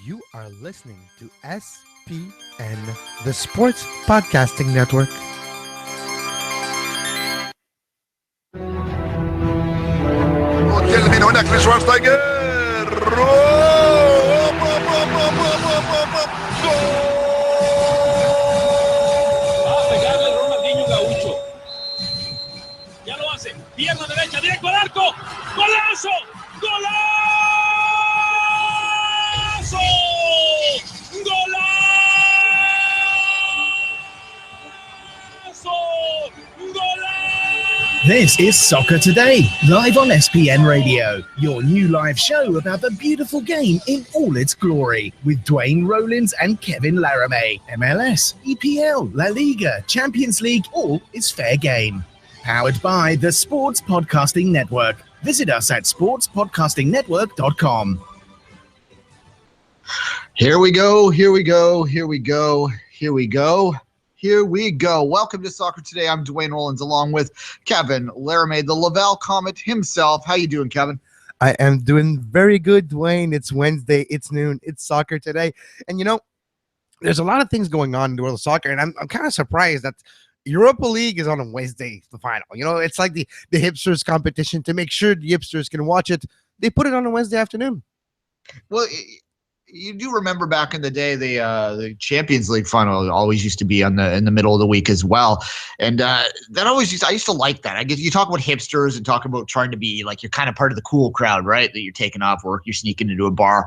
You are listening to SPN, the Sports Podcasting Network. وتكلم من هناك لشوارزنيجر Va a pegarle Ronaldinho Gaucho. Ya lo hace. Pierna derecha, directo al arco. ¡Golazo! ¡Golazo! ¡Golazo! ¡Golazo! This is Soccer Today, live on SPN Radio, your new live show about the beautiful game in all its glory, with Duane, Rollins and Kevin Laramee. MLS, EPL, La Liga, Champions League, all is fair game. Powered by the Sports Podcasting Network. Visit us at sportspodcastingnetwork.com. Here we go. Welcome to Soccer Today. I'm Duane Rollins along with Kevin Laramee, the Laval Comet himself. How you doing, Kevin? I am doing very good, Dwayne. It's Wednesday, it's noon, it's Soccer Today. And you know, there's a lot of things going on in the world of soccer, and I'm kind of surprised that Europa League is on a Wednesday, the final. You know, it's like the hipsters competition. To make sure the hipsters can watch it, they put it on a Wednesday afternoon. Well, you do remember back in the day, the Champions League final always used to be in the middle of the week as well, and that I used to like that. I guess you talk about hipsters and talk about trying to be like you're kind of part of the cool crowd, right? That you're taking off work, you're sneaking into a bar,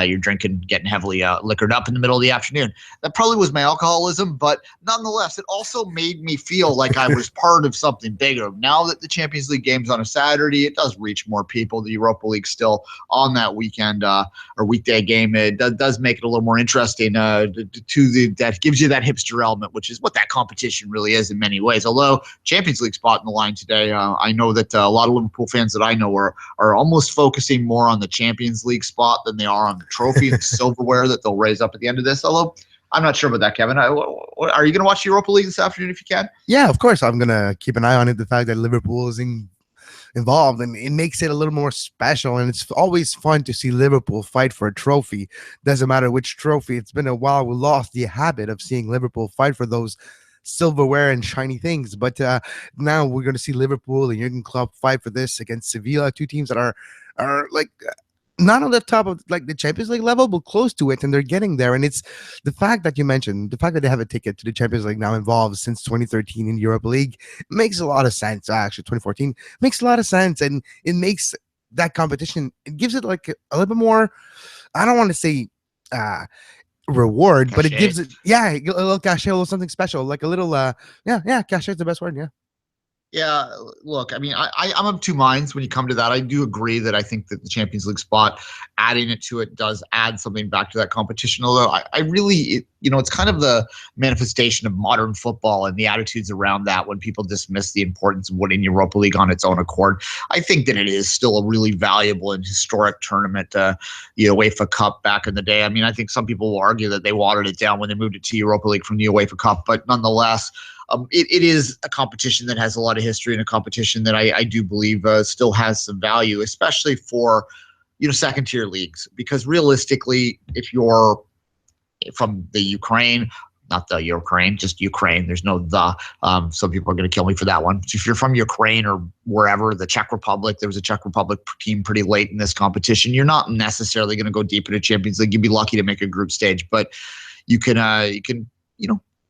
you're drinking, getting heavily liquored up in the middle of the afternoon. That probably was my alcoholism, but nonetheless, it also made me feel like I was part of something bigger. Now that the Champions League game's on a Saturday, it does reach more people. The Europa League's still on that weekend or weekday game. It does make it a little more interesting that gives you that hipster element, which is what that competition really is in many ways. Although Champions League spot in the line today, I know that a lot of Liverpool fans that I know are almost focusing more on the Champions League spot than they are on the trophy and the silverware that they'll raise up at the end of this. Although I'm not sure about that, Kevin. Are you going to watch the Europa League this afternoon if you can? Yeah, of course. I'm going to keep an eye on it. The fact that Liverpool is involved, and it makes it a little more special, and it's always fun to see Liverpool fight for a trophy. Doesn't matter which trophy. It's been a while we lost the habit of seeing Liverpool fight for those silverware and shiny things, but now we're going to see Liverpool and Jurgen Klopp fight for this against Sevilla, two teams that are like not on the top of like the Champions League level, but close to it, and they're getting there. And it's the fact that you mentioned, the fact that they have a ticket to the Champions League now involved since 2013 in Europa League makes a lot of sense. Actually, 2014 makes a lot of sense, and it makes that competition, it gives it like a little bit more, I don't want to say reward, Cachet. but it gives it, yeah, a little cachet, a little something special, like a little, cachet is the best word, yeah. Yeah, look, I mean, I'm of two minds when you come to that. I do agree that I think that the Champions League spot, adding it to it does add something back to that competition. Although I really, it's kind of the manifestation of modern football and the attitudes around that when people dismiss the importance of winning Europa League on its own accord. I think that it is still a really valuable and historic tournament, the UEFA Cup back in the day. I mean, I think some people will argue that they watered it down when they moved it to Europa League from the UEFA Cup, but nonetheless, it is a competition that has a lot of history and a competition that I do believe still has some value, especially for, second tier leagues, because realistically, if you're from the Ukraine, not the Ukraine, just Ukraine, there's no the, some people are going to kill me for that one. So if you're from Ukraine or wherever, the Czech Republic, there was a Czech Republic team pretty late in this competition. You're not necessarily going to go deep into Champions League. You'd be lucky to make a group stage, but you can,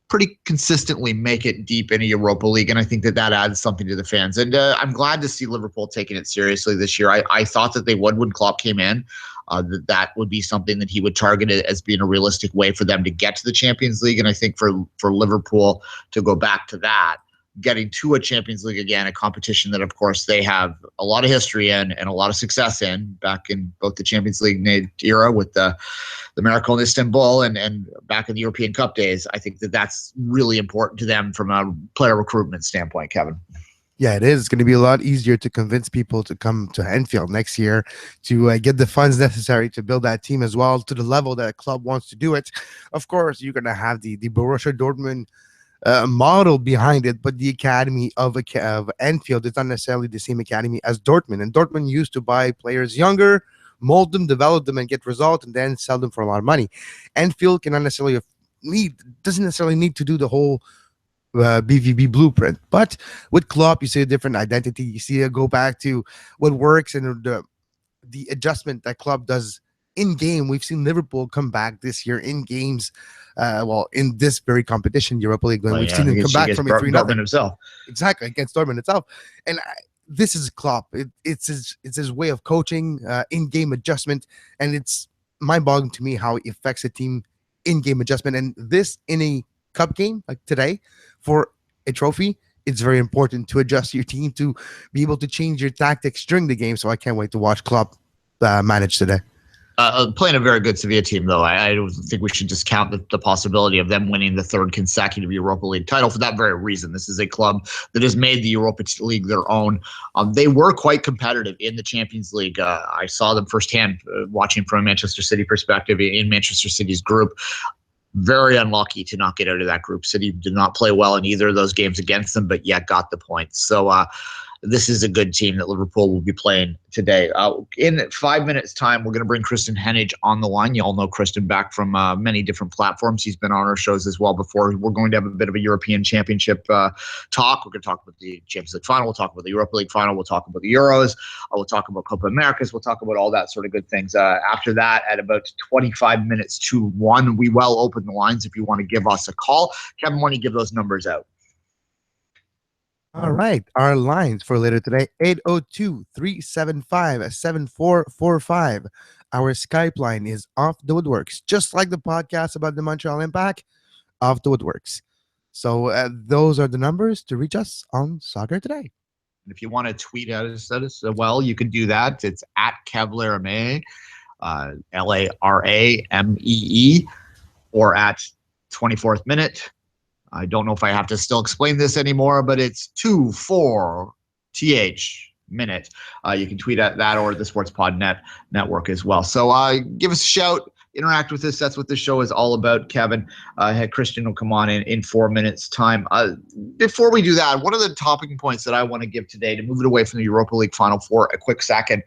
pretty consistently make it deep into Europa League, and I think that adds something to the fans. And I'm glad to see Liverpool taking it seriously this year. I thought that they would when Klopp came in, that would be something that he would target it as being a realistic way for them to get to the Champions League. And I think for Liverpool to go back to that, getting to a Champions League again, a competition that, of course, they have a lot of history in and a lot of success in, back in both the Champions League era with the Miracle in Istanbul and back in the European Cup days. I think that that's really important to them from a player recruitment standpoint, Kevin. Yeah, it is. It's going to be a lot easier to convince people to come to Anfield next year to get the funds necessary to build that team as well to the level that a club wants to do it. Of course, you're going to have the Borussia Dortmund model behind it, but the academy of Anfield is not necessarily the same academy as Dortmund. And Dortmund used to buy players younger mold them, develop them, and get results, and then sell them for a lot of money. Anfield doesn't necessarily need to do the whole BVB blueprint, but with Klopp, you see a different identity. You see it go back to what works and the adjustment that Klopp does in game. We've seen Liverpool come back this year in games. In this very competition, Europa League, we've seen him come back from a 3-0 himself. Exactly, against Dortmund itself. And this is Klopp. It's his way of coaching, in-game adjustment, and it's mind-boggling to me how it affects a team in-game adjustment. And this in a cup game like today for a trophy, it's very important to adjust your team to be able to change your tactics during the game. So I can't wait to watch Klopp manage today. Playing a very good Sevilla team, though. I don't think we should discount the possibility of them winning the third consecutive Europa League title for that very reason. This is a club that has made the Europa League their own. They were quite competitive in the Champions League. I saw them firsthand watching from a Manchester City perspective in Manchester City's group. Very unlucky to not get out of that group. City did not play well in either of those games against them, but yet got the points. So this is a good team that Liverpool will be playing today. In 5 minutes' time, we're going to bring Kristen Henage on the line. You all know Kristen back from many different platforms. He's been on our shows as well before. We're going to have a bit of a European Championship talk. We're going to talk about the Champions League final. We'll talk about the Europa League final. We'll talk about the Euros. We'll talk about Copa Americas. We'll talk about all that sort of good things. After that, at about 25 minutes to 1, we will open the lines if you want to give us a call. Kevin, why don't you give those numbers out? All right. Our lines for later today, 802-375-7445. Our Skype line is Off the Woodworks, just like the podcast about the Montreal Impact, Off the Woodworks. So those are the numbers to reach us on Soccer Today. And if you want to tweet at us as well, you can do that. It's at Kev Laramee, Laramee, or at 24th Minute. I don't know if I have to still explain this anymore, but it's 24th minute. You can tweet at that or the Sports Pod network as well. So give us a shout, interact with us. That's what this show is all about, Kevin. Christian will come on in 4 minutes' time. Before we do that, one of the talking points that I want to give today, to move it away from the Europa League final for a quick second,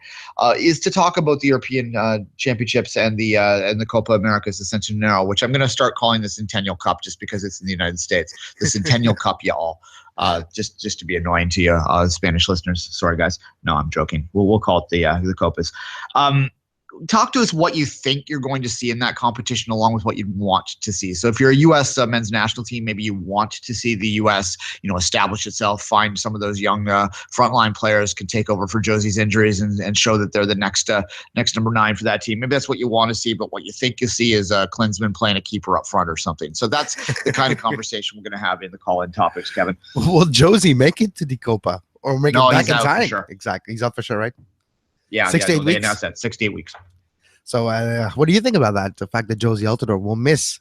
is to talk about the European Championships and the Copa Americas, the Centenario, which I'm going to start calling the Centennial Cup just because it's in the United States. The Centennial Cup, y'all. Just to be annoying to you, Spanish listeners. Sorry, guys. No, I'm joking. We'll call it the Copas. Talk to us what you think you're going to see in that competition, along with what you want to see. So if you're a U.S. Men's national team, maybe you want to see the U.S. Establish itself, find some of those young frontline players can take over for Josie's injuries and show that they're the next number 9 for that team. Maybe that's what you want to see, but what you think you see is Klinsmann playing a keeper up front or something. So that's the kind of conversation we're going to have in the call-in topics, Kevin. Will Josie make it to the Copa or make it back in time? Sure. Exactly. He's out for sure, right? Yeah, 6 to 8 weeks. They announced that 6 to 8 weeks. So what do you think about that? The fact that Josie Altidore will miss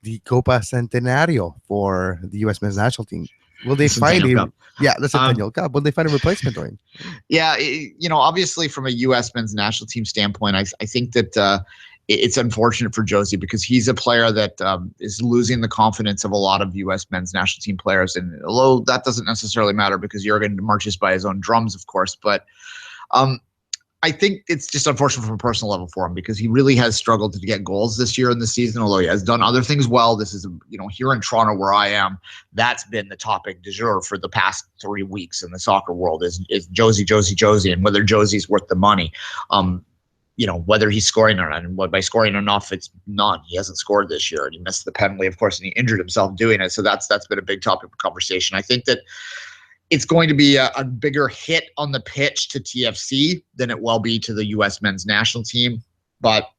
the Copa Centenario for the U.S. men's national team. Will they find him? Yeah, the Centennial Cup. Will they find a replacement for him? Yeah, obviously from a U.S. men's national team standpoint, I think that it's unfortunate for Josie because he's a player that is losing the confidence of a lot of U.S. men's national team players. And although that doesn't necessarily matter because Jurgen marches by his own drums, of course, but I think it's just unfortunate from a personal level for him because he really has struggled to get goals this year in the season, although he has done other things well. This is, here in Toronto where I am, that's been the topic du jour for the past 3 weeks in the soccer world is Josie, and whether Josie's worth the money. Whether he's scoring or not. And by scoring enough, it's none. He hasn't scored this year, and he missed the penalty, of course, and he injured himself doing it. So that's been a big topic of conversation. I think that it's going to be a bigger hit on the pitch to TFC than it will be to the U.S. men's national team. But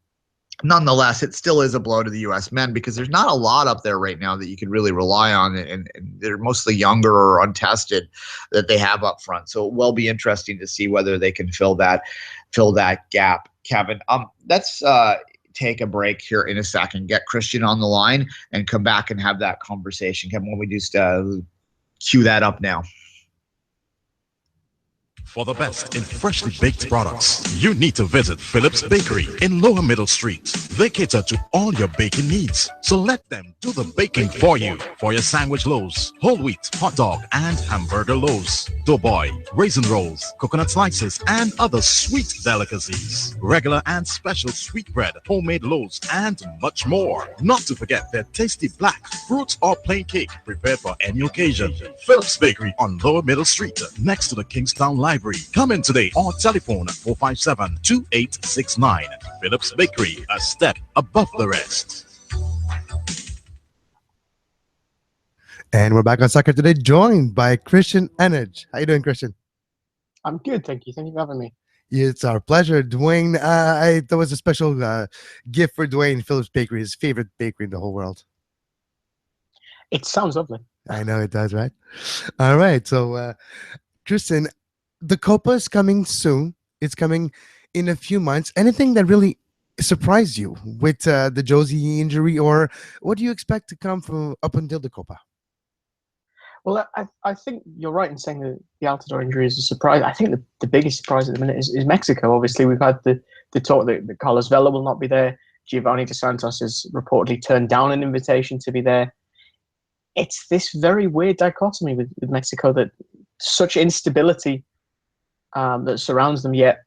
nonetheless, it still is a blow to the U.S. men because there's not a lot up there right now that you can really rely on. And they're mostly younger or untested that they have up front. So it will be interesting to see whether they can fill that gap. Kevin, let's take a break here in a second, get Christian on the line and come back and have that conversation. Kevin, when we do cue that up now. For the best in freshly baked products, you need to visit Phillips Bakery in Lower Middle Street. They cater to all your baking needs, so let them do the baking for you. For your sandwich loaves, whole wheat, hot dog, and hamburger loaves, doughboy, raisin rolls, coconut slices, and other sweet delicacies. Regular and special sweetbread, homemade loaves, and much more. Not to forget their tasty black, fruit, or plain cake prepared for any occasion. Phillips Bakery on Lower Middle Street, next to the Kingstown Library. Come in today or telephone 457-2869. Phillips Bakery, a step above the rest. And we're back on Soccer Today, joined by Christian Enage. How you doing, Christian? I'm good, thank you. Thank you for having me. It's our pleasure, Duane. There was a special gift for Duane. Phillips Bakery, his favorite bakery in the whole world. It sounds lovely. I know it does, right? All right. So, Christian, the Copa is coming soon. It's coming in a few months. Anything that really surprised you with the Josie injury, or what do you expect to come from up until the Copa? Well, I think you're right in saying that the Altidore injury is a surprise. I think the biggest surprise at the minute is Mexico. Obviously, we've had the talk that Carlos Vela will not be there. Giovanni Dos Santos has reportedly turned down an invitation to be there. It's this very weird dichotomy with Mexico, that such instability that surrounds them, yet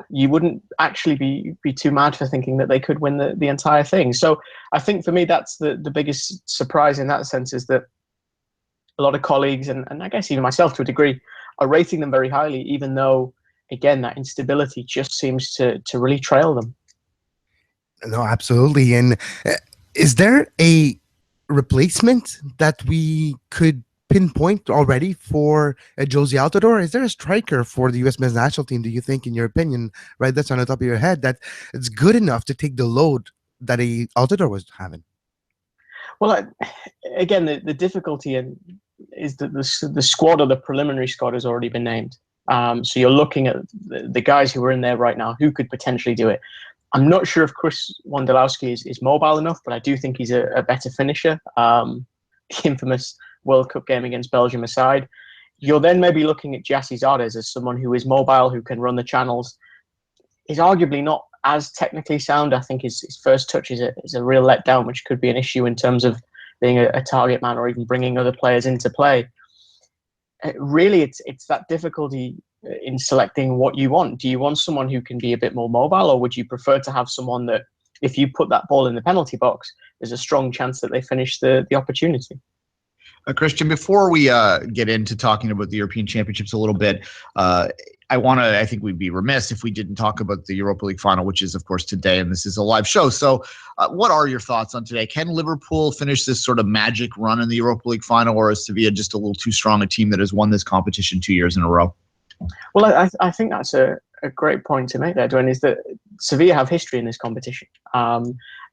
you wouldn't actually be too mad for thinking that they could win the entire thing. So I think for me, that's the biggest surprise in that sense, is that a lot of colleagues, and I guess even myself to a degree, are rating them very highly, even though, again, that instability just seems to really trail them. No, absolutely. And is there a replacement that we could pinpoint already for Josie Altidore? Is there a striker for the U.S. men's national team, do you think, in your opinion, right, that's on the top of your head, that it's good enough to take the load that Altidore was having? Well, again, the difficulty is that the squad, or the preliminary squad, has already been named. So you're looking at the guys who are in there right now who could potentially do it. I'm not sure if Chris Wondolowski is mobile enough, but I do think he's a better finisher. The infamous World Cup game against Belgium aside, you're then maybe looking at Jassy Zardes as someone who is mobile, who can run the channels. He's arguably not as technically sound. I think his first touch is a real letdown, which could be an issue in terms of being a target man or even bringing other players into play. Really, it's that difficulty in selecting what you want. Do you want someone who can be a bit more mobile, or would you prefer to have someone that, if you put that ball in the penalty box, there's a strong chance that they finish the opportunity? Christian, before we get into talking about the European Championships a little bit, I think we'd be remiss if we didn't talk about the Europa League final, which is, of course, today, and this is a live show. So what are your thoughts on today? Can Liverpool finish this sort of magic run in the Europa League final, or is Sevilla just a little too strong a team that has won this competition 2 years in a row? Well, I think that's a great point to make there, Duane, is that Sevilla have history in this competition.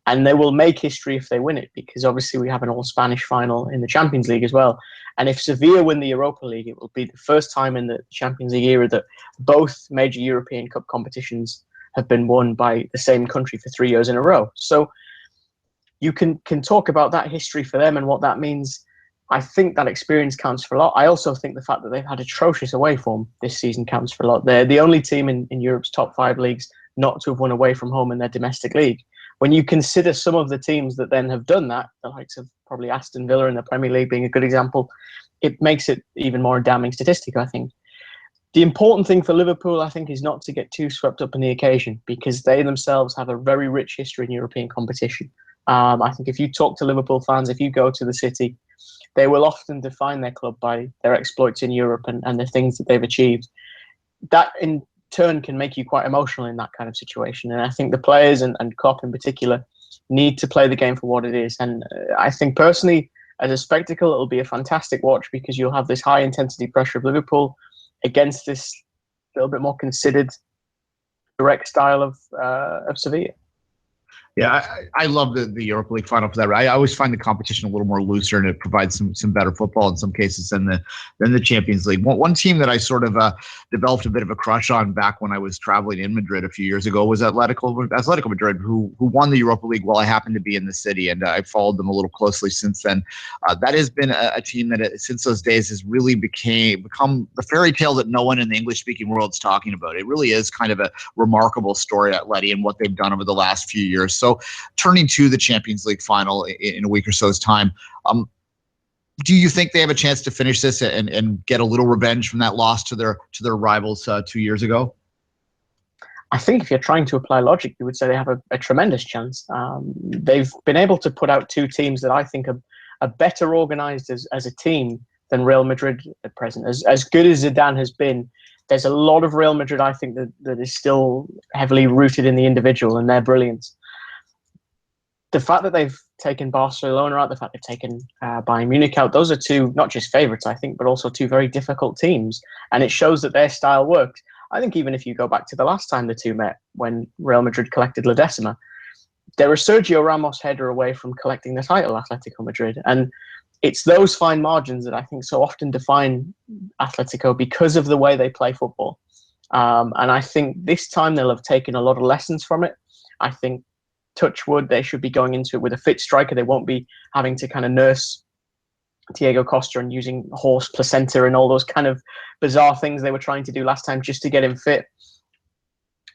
And they will make history if they win it, because obviously we have an all-Spanish final in the Champions League as well. And if Sevilla win the Europa League, it will be the first time in the Champions League era that both major European Cup competitions have been won by the same country for 3 years in a row. So you can talk about that history for them and what that means. I think that experience counts for a lot. I also think the fact that they've had atrocious away form this season counts for a lot. They're the only team in Europe's top 5 leagues not to have won away from home in their domestic league. When you consider some of the teams that then have done that, the likes of probably Aston Villa in the Premier League being a good example, it makes it even more a damning statistic, I think. The important thing for Liverpool, I think, is not to get too swept up in the occasion, because they themselves have a very rich history in European competition. I think if you talk to Liverpool fans, if you go to the city, they will often define their club by their exploits in Europe and the things that they've achieved. That in turn can make you quite emotional in that kind of situation. And I think the players and Klopp in particular need to play the game for what it is. And I think personally, as a spectacle, it'll be a fantastic watch, because you'll have this high intensity pressure of Liverpool against this little bit more considered, direct style of Sevilla. Yeah, I love the Europa League final for that. I always find the competition a little more looser, and it provides some better football in some cases than the Champions League. One team that I sort of developed a bit of a crush on back when I was traveling in Madrid a few years ago was Atletico Madrid, who won the Europa League while I happened to be in the city, and I followed them a little closely since then. That has been a team that since those days has really become the fairy tale that no one in the English-speaking world is talking about. It really is kind of a remarkable story at Atleti and what they've done over the last few years. So turning to the Champions League final in a week or so's time, do you think they have a chance to finish this and get a little revenge from that loss to their rivals 2 years ago? I think if you're trying to apply logic, you would say they have a tremendous chance. They've been able to put out two teams that I think are better organized as a team than Real Madrid at present. As good as Zidane has been, there's a lot of Real Madrid, I think, that is still heavily rooted in the individual and their brilliance. The fact that they've taken Barcelona out, the fact they've taken Bayern Munich out, those are two, not just favourites, I think, but also two very difficult teams. And it shows that their style worked. I think even if you go back to the last time the two met, when Real Madrid collected La Decima, they were Sergio Ramos' header away from collecting the title, Atletico Madrid. And it's those fine margins that I think so often define Atletico because of the way they play football. And I think this time they'll have taken a lot of lessons from it. I think, touch wood, they should be going into it with a fit striker. They won't be having to kind of nurse Diego Costa and using horse placenta and all those kind of bizarre things they were trying to do last time just to get him fit.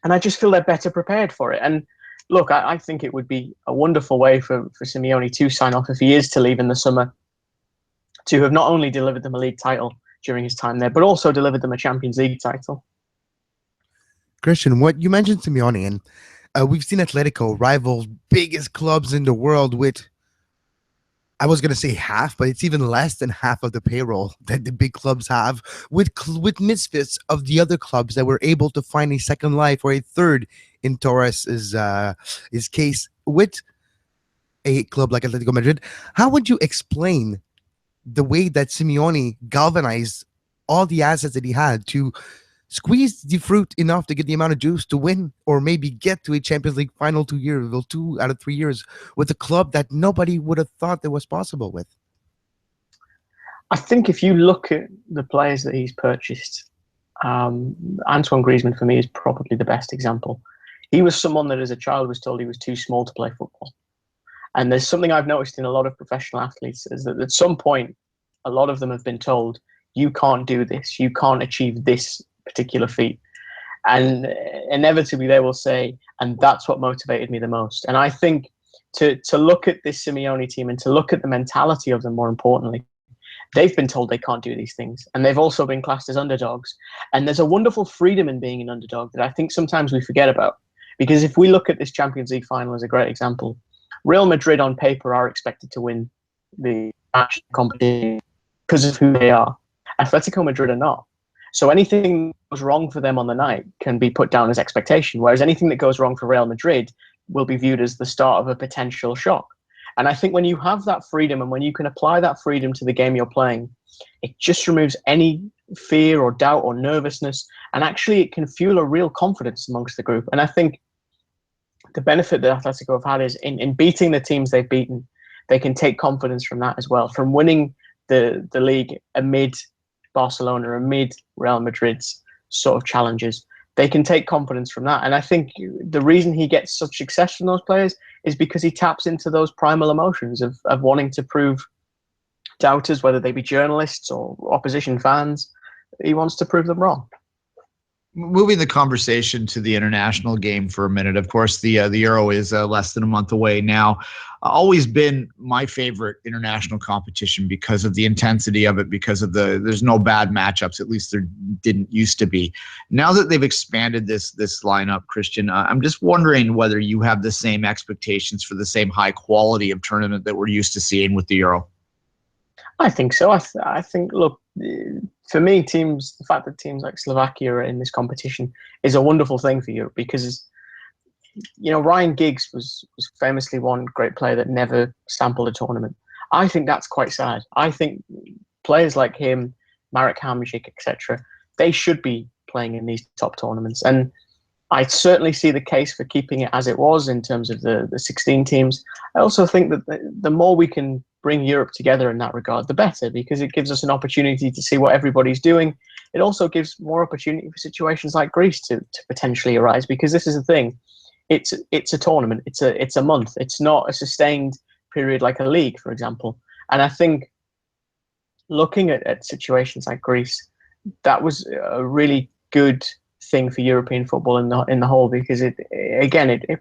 And I just feel they're better prepared for it. And look, I think it would be a wonderful way for Simeone to sign off if he is to leave in the summer, to have not only delivered them a league title during his time there, but also delivered them a Champions League title. Christian, what you mentioned Simeone, and we've seen Atletico rival biggest clubs in the world with, I was going to say half, but it's even less than half of the payroll that the big clubs have, with misfits of the other clubs that were able to find a second life or a third in Torres' his case with a club like Atletico Madrid. How would you explain the way that Simeone galvanized all the assets that he had to squeeze the fruit enough to get the amount of juice to win or maybe get to a Champions League final 2 out of 3 years with a club that nobody would have thought that was possible with? I think if you look at the players that he's purchased, Antoine Griezmann for me is probably the best example. He was someone that as a child was told he was too small to play football. And there's something I've noticed in a lot of professional athletes is that at some point, a lot of them have been told, you can't do this, you can't achieve this particular feat. And inevitably they will say, and that's what motivated me the most. And I think to look at this Simeone team and to look at the mentality of them, more importantly, they've been told they can't do these things. And they've also been classed as underdogs. And there's a wonderful freedom in being an underdog that I think sometimes we forget about. Because if we look at this Champions League final as a great example, Real Madrid on paper are expected to win the match competition because of who they are. Atletico Madrid are not. So anything that goes wrong for them on the night can be put down as expectation, whereas anything that goes wrong for Real Madrid will be viewed as the start of a potential shock. And I think when you have that freedom and when you can apply that freedom to the game you're playing, it just removes any fear or doubt or nervousness. And actually it can fuel a real confidence amongst the group. And I think the benefit that Atletico have had is in beating the teams they've beaten, they can take confidence from that as well, from winning the league amid Barcelona, amid Real Madrid's sort of challenges. They can take confidence from that. And I think the reason he gets such success from those players is because he taps into those primal emotions of wanting to prove doubters, whether they be journalists or opposition fans, he wants to prove them wrong. Moving the conversation to the international game for a minute. Of course, the Euro is less than a month away now. Always been my favorite international competition because of the intensity of it, because of there's no bad matchups, at least there didn't used to be. Now that they've expanded this lineup, Christian, I'm just wondering whether you have the same expectations for the same high quality of tournament that we're used to seeing with the Euro. I think so. I think, look, for me, the fact that teams like Slovakia are in this competition is a wonderful thing for Europe because, you know, Ryan Giggs was famously one great player that never sampled a tournament. I think that's quite sad. I think players like him, Marek Hamšík, etc., they should be playing in these top tournaments. And I certainly see the case for keeping it as it was in terms of the 16 teams. I also think that the more we can bring Europe together in that regard, the better, because it gives us an opportunity to see what everybody's doing. It also gives more opportunity for situations like Greece to potentially arise, because this is the thing. It's a tournament. It's a month. It's not a sustained period like a league, for example. And I think looking at situations like Greece, that was a really good thing for European football in the whole, because it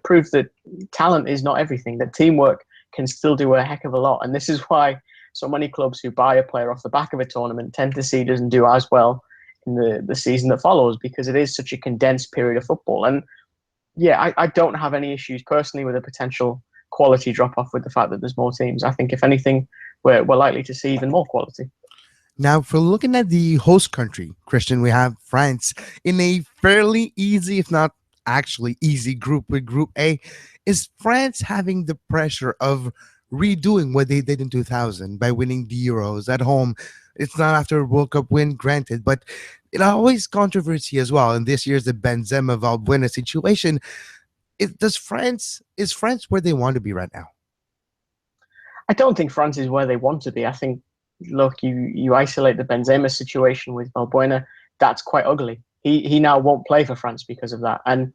proved that talent is not everything, that teamwork can still do a heck of a lot. And this is why so many clubs who buy a player off the back of a tournament tend to see doesn't do as well in the season that follows, because it is such a condensed period of football. And yeah, I don't have any issues personally with a potential quality drop off with the fact that there's more teams. I think if anything, we're likely to see even more quality. Now, for looking at the host country, Christian, we have France in a fairly easy, if not actually easy group with Group A. Is France having the pressure of redoing what they did in 2000 by winning the Euros at home? It's not after a World Cup win, granted, but it always controversy as well. And this year's the Benzema Valbuena situation. Is France where they want to be right now? I don't think France is where they want to be. I think, look, you isolate the Benzema situation with Valbuena, that's quite ugly. He now won't play for France because of that. And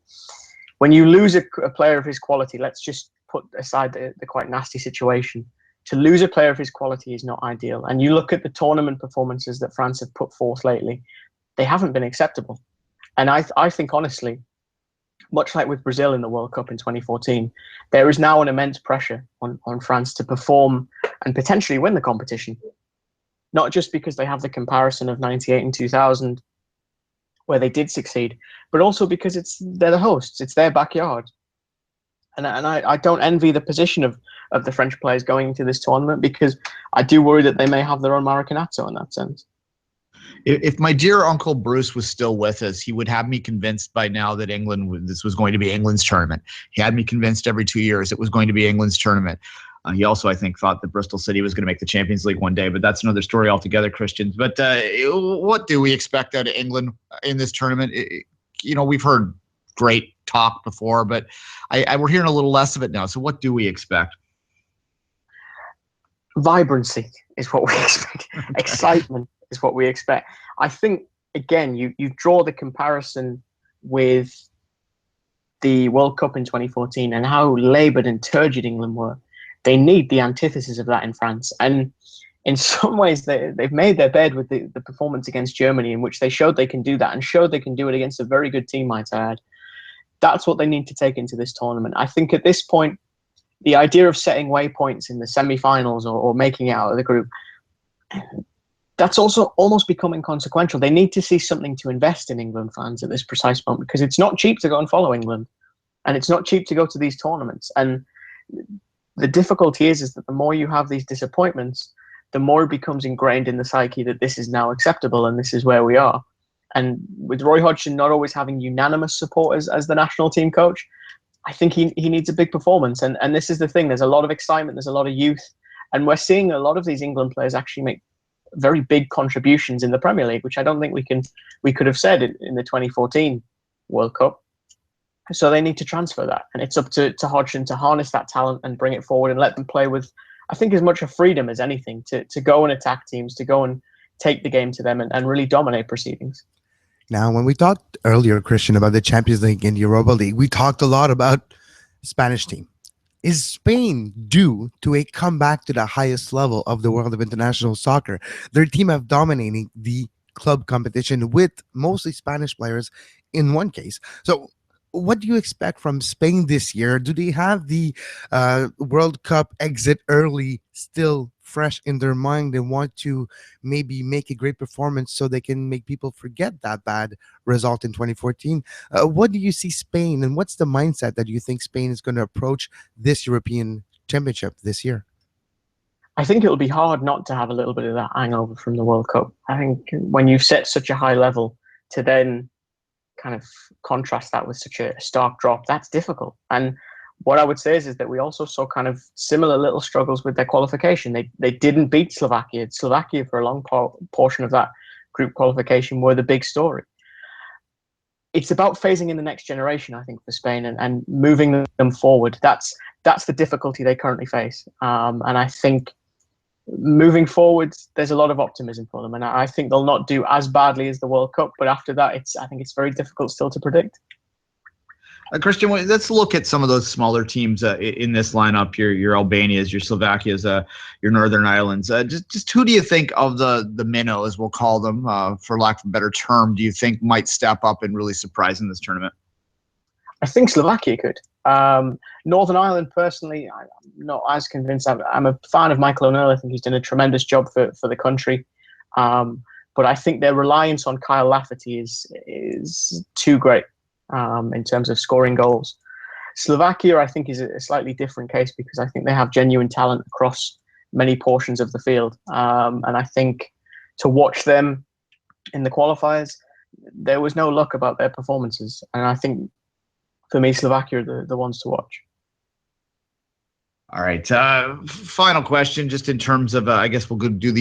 when you lose a player of his quality, let's just put aside the quite nasty situation. To lose a player of his quality is not ideal. And you look at the tournament performances that France have put forth lately, they haven't been acceptable. And I think, honestly, much like with Brazil in the World Cup in 2014, there is now an immense pressure on France to perform and potentially win the competition. Not just because they have the comparison of 98 and 2000, where they did succeed, but also because they're the hosts, it's their backyard. And I don't envy the position of the French players going into this tournament, because I do worry that they may have their own Maracanazo in that sense. If my dear Uncle Bruce was still with us, he would have me convinced by now that this was going to be England's tournament. He had me convinced every 2 years it was going to be England's tournament. He also, I think, thought that Bristol City was going to make the Champions League one day, but that's another story altogether, Christian. But what do we expect out of England in this tournament? We've heard great talk before, but we're hearing a little less of it now. So what do we expect? Vibrancy is what we expect. Okay. Excitement is what we expect. I think, again, you draw the comparison with the World Cup in 2014 and how laboured and turgid England were. They need the antithesis of that in France. And in some ways, they've made their bed with the performance against Germany, in which they showed they can do that and showed they can do it against a very good team, might I add. That's what they need to take into this tournament. I think at this point, the idea of setting waypoints in the semi-finals or making it out of the group, that's also almost become inconsequential. They need to see something to invest in England fans at this precise moment, because it's not cheap to go and follow England, and it's not cheap to go to these tournaments. And the difficulty is that the more you have these disappointments, the more it becomes ingrained in the psyche that this is now acceptable and this is where we are. And with Roy Hodgson not always having unanimous support as the national team coach, I think he needs a big performance. And this is the thing. There's a lot of excitement. There's a lot of youth. And we're seeing a lot of these England players actually make very big contributions in the Premier League, which I don't think we could have said in the 2014 World Cup. So they need to transfer that. And it's up to Hodgson to harness that talent and bring it forward and let them play with, I think, as much of freedom as anything, to go and attack teams, to go and take the game to them and really dominate proceedings. Now, when we talked earlier, Christian, about the Champions League and Europa League, we talked a lot about Spanish team. Is Spain due to a comeback to the highest level of the world of international soccer? Their team have dominating the club competition with mostly Spanish players in one case. So what do you expect from Spain this year? Do they have the World Cup exit early still fresh in their mind and want to maybe make a great performance so they can make people forget that bad result in 2014? What do you see Spain, and what's the mindset that you think Spain is going to approach this European Championship this year? I think it'll be hard not to have a little bit of that hangover from the World Cup. I think when you've set such a high level to then kind of contrast that with such a stark drop, that's difficult. And what I would say is that we also saw kind of similar little struggles with their qualification. They didn't beat Slovakia. Slovakia, for a long portion of that group qualification, were the big story. it's about phasing in the next generation, I think, for Spain and moving them forward. That's the difficulty they currently face. And I think moving forward, there's a lot of optimism for them. And I think they'll not do as badly as the World Cup. But after that, I think it's very difficult still to predict. Christian, let's look at some of those smaller teams in this lineup. Your Albanias, your Slovakias, your Northern Irelands. Just who do you think of the minnows, we'll call them, for lack of a better term, do you think might step up and really surprise in this tournament? I think Slovakia could. Northern Ireland, personally, I'm not as convinced. I'm a fan of Michael O'Neill. I think he's done a tremendous job for the country. But I think their reliance on Kyle Lafferty is too great. In terms of scoring goals. Slovakia, I think, is a slightly different case because I think they have genuine talent across many portions of the field. And I think to watch them in the qualifiers, there was no luck about their performances. And I think, for me, Slovakia are the ones to watch. All right. Final question, just in terms of, I guess we'll go do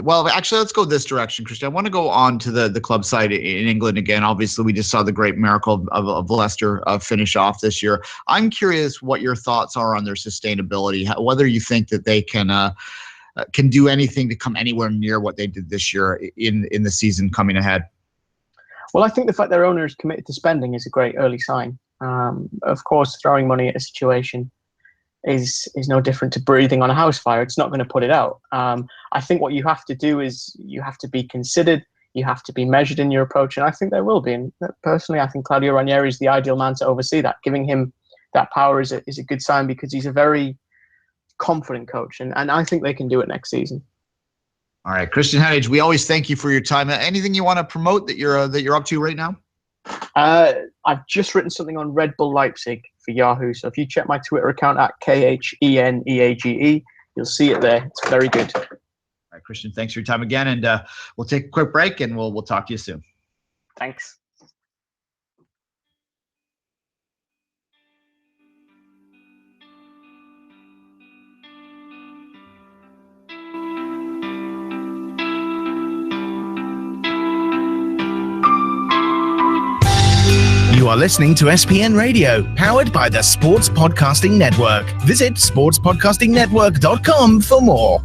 well, actually, let's go this direction, Christian. I want to go on to the club side in England again. Obviously, we just saw the great miracle of Leicester finish off this year. I'm curious what your thoughts are on their sustainability, whether you think that they can do anything to come anywhere near what they did this year in the season coming ahead. Well, I think the fact their owner is committed to spending is a great early sign. Of course, throwing money at a situation is no different to breathing on a house fire. It's not going to put it out. I think what you have to do is you have to be considered, you have to be measured in your approach, and I think there will be. And personally, I think Claudio Ranieri is the ideal man to oversee that. Giving him that power is a good sign because he's a very confident coach, and I think they can do it next season. All right, Christian Hennig, we always thank you for your time. Anything you want to promote that you're up to right now? I've just written something on Red Bull Leipzig for Yahoo. So if you check my Twitter account at KHENEAGE, you'll see it there. It's very good. All right, Christian, thanks for your time again. And we'll take a quick break and we'll talk to you soon. Thanks. You are listening to SPN Radio, powered by the Sports Podcasting Network. Visit sportspodcastingnetwork.com for more.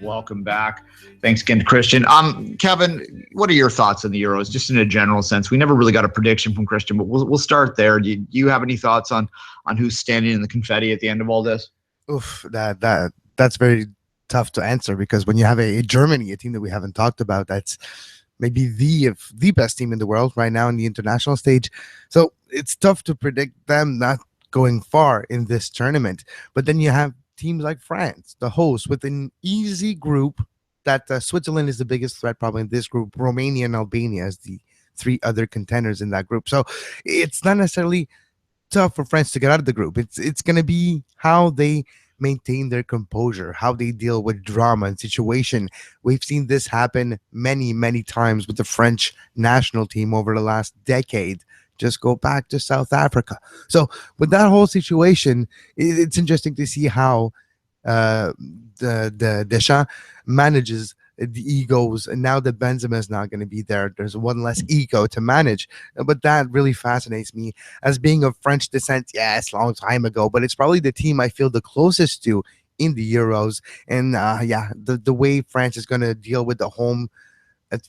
Welcome back. Thanks again to Christian. Kevin, what are your thoughts on the Euros, just in a general sense? We never really got a prediction from Christian, but we'll start there. Do you have any thoughts on who's standing in the confetti at the end of all this? Oof, that's very tough to answer because when you have a Germany, a team that we haven't talked about, that's maybe the best team in the world right now in the international stage. So it's tough to predict them not going far in this tournament. But then you have teams like France, the host, with an easy group that Switzerland is the biggest threat probably in this group. Romania and Albania as the three other contenders in that group. So it's not necessarily tough for France to get out of the group. It's going to be how they maintain their composure, how they deal with drama and situation. We've seen this happen many, many times with the French national team over the last decade. Just go back to South Africa. So with that whole situation, it's interesting to see how the Deschamps manages the egos. And now that Benzema is not going to be there, there's one less ego to manage. But that really fascinates me as being of French descent. Yes, a long time ago, but it's probably the team I feel the closest to in the Euros. And the way France is going to deal with the home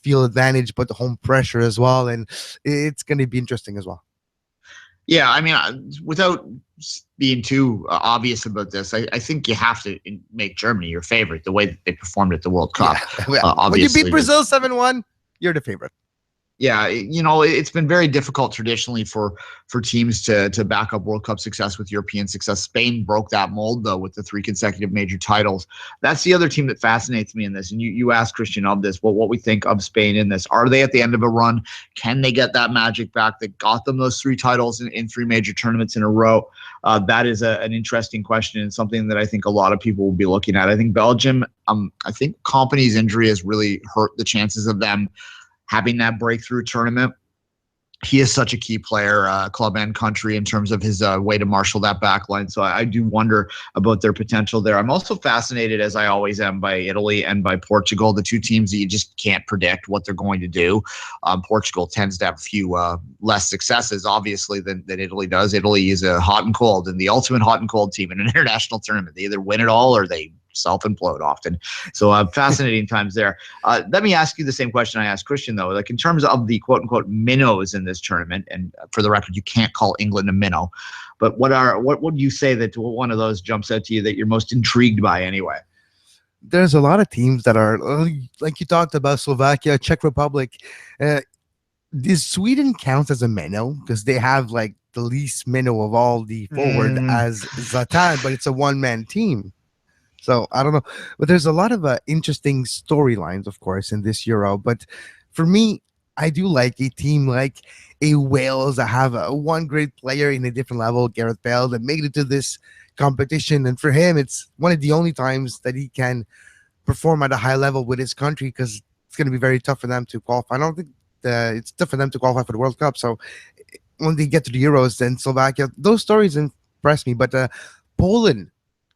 field advantage, but the home pressure as well. And it's going to be interesting as well. Yeah, I mean, without being too obvious about this, I think you have to make Germany your favorite, the way that they performed at the World Cup. Yeah. Obviously. When you beat Brazil 7-1, you're the favorite. Yeah, it's been very difficult traditionally for teams to back up World Cup success with European success. Spain broke that mold, though, with the 3 consecutive major titles. That's the other team that fascinates me in this. And you asked Christian of this, what we think of Spain in this. Are they at the end of a run? Can they get that magic back that got them those 3 titles in 3 major tournaments in a row? That is an interesting question and something that I think a lot of people will be looking at. I think Belgium, I think Kompany's injury has really hurt the chances of them having that breakthrough tournament. he is such a key player, club and country, in terms of his way to marshal that back line. So I do wonder about their potential there. I'm also fascinated, as I always am, by Italy and by Portugal, the two teams that you just can't predict what they're going to do. Portugal tends to have a few less successes, obviously, than Italy does. Italy is a hot and cold, and the ultimate hot and cold team in an international tournament. They either win it all or they self-implode often. So fascinating times there. Let me ask you the same question I asked Christian, though. Like, in terms of the quote-unquote minnows in this tournament, and for the record, you can't call England a minnow, but what would you say that one of those jumps out to you that you're most intrigued by anyway? There's a lot of teams that are, like you talked about, Slovakia, Czech Republic. Does Sweden counts as a minnow? Because they have like the least minnow of all the forward as Zlatan, but it's a one-man team. So I don't know, but there's a lot of interesting storylines, of course, in this Euro. But for me, I do like a team like a Wales that have one great player in a different level, Gareth Bale, that made it to this competition. And for him, it's one of the only times that he can perform at a high level with his country, because it's going to be very tough for them to qualify. I don't think it's tough for them to qualify for the World Cup. So when they get to the Euros, then Slovakia, those stories impress me. But Poland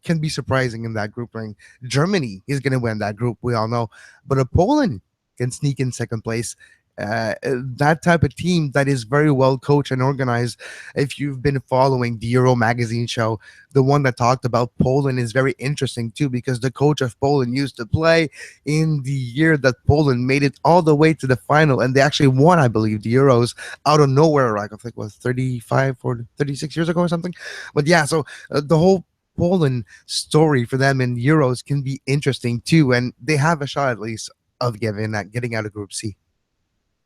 can be surprising in that group. Like, Germany is going to win that group, we all know, but Poland can sneak in second place. That type of team that is very well coached and organized. If you've been following the Euro magazine show, the one that talked about Poland is very interesting too, because the coach of Poland used to play in the year that Poland made it all the way to the final, and they actually won, I believe, the Euros out of nowhere. Like, I think it was 35 or 36 years ago or something. But yeah, so the whole Poland story for them in Euros can be interesting too, and they have a shot at least of getting out of Group C.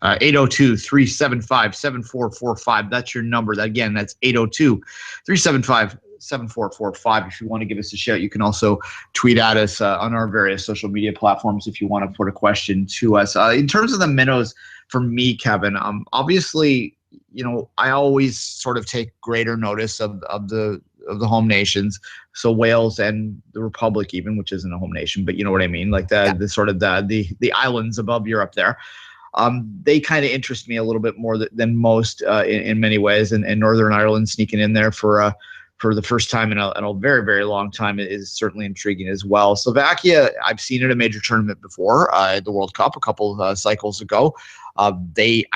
802-375-7445. That's your number. Again, that's 802-375-7445. If you want to give us a shout, you can also tweet at us on our various social media platforms if you want to put a question to us. In terms of the minnows, for me, Kevin, obviously, I always sort of take greater notice of the home nations, so Wales and the Republic, even, which isn't a home nation, but you know what I mean, like the sort of the islands above Europe there. They kind of interest me a little bit more than most in many ways, and Northern Ireland sneaking in there for the first time in a very, very long time is certainly intriguing as well. Slovakia, I've seen at a major tournament before, at the World Cup a couple of cycles ago. I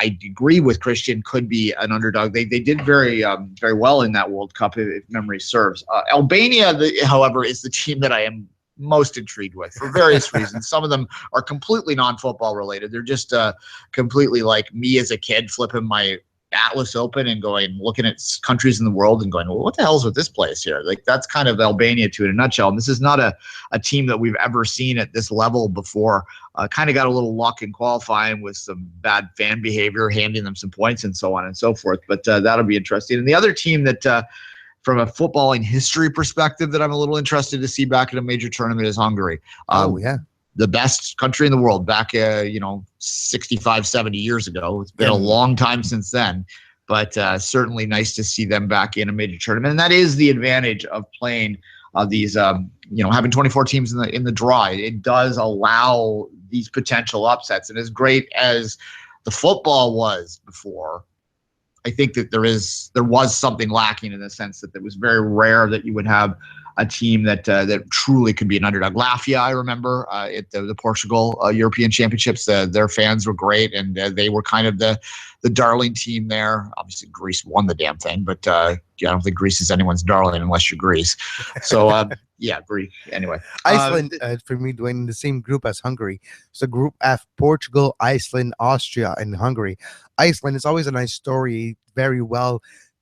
agree with Christian, could be an underdog. They did very well in that World Cup, if memory serves. Albania, however, is the team that I am most intrigued with for various reasons. Some of them are completely non-football related. They're just completely like me as a kid, flipping my atlas open and looking at countries in the world and going, well, what the hell is with this place here? Like, that's kind of Albania in a nutshell. And this is not a team that we've ever seen at this level before. Kind of got a little luck in qualifying with some bad fan behavior, handing them some points and so on and so forth. But that'll be interesting. And the other team that, from a footballing history perspective, that I'm a little interested to see back at a major tournament is Hungary. The best country in the world back, 65, 70 years ago. It's been a long time since then, but certainly nice to see them back in a major tournament. And that is the advantage of playing these, having 24 teams in the draw. It does allow these potential upsets. And as great as the football was before, I think that there was something lacking in the sense that it was very rare that you would have a team that truly could be an underdog. Latvia, I remember at the Portugal European Championships, their fans were great, and they were kind of the darling team there. Obviously, Greece won the damn thing, but I don't think Greece is anyone's darling unless you're Greece. So, Greece. Anyway, Iceland, for me, Duane, in the same group as Hungary. So Group F: Portugal, Iceland, Austria, and Hungary. Iceland is always a nice story, very well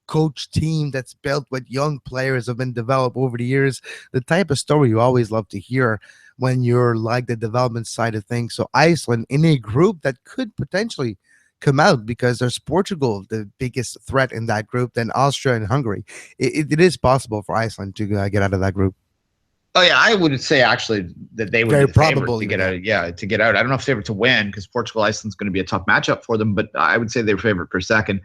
coached team that's built with young players have been developed over the years. The type of story you always love to hear when you're like the development side of things. So Iceland in a group that could potentially come out, because there's Portugal, the biggest threat in that group, then Austria and Hungary. It is possible for Iceland to get out of that group. Oh yeah, I would say actually that they would very be the favorite probable to get out. Yeah, to get out. I don't know if favorite to win, because Portugal, Iceland's going to be a tough matchup for them, but I would say they're favorite for second.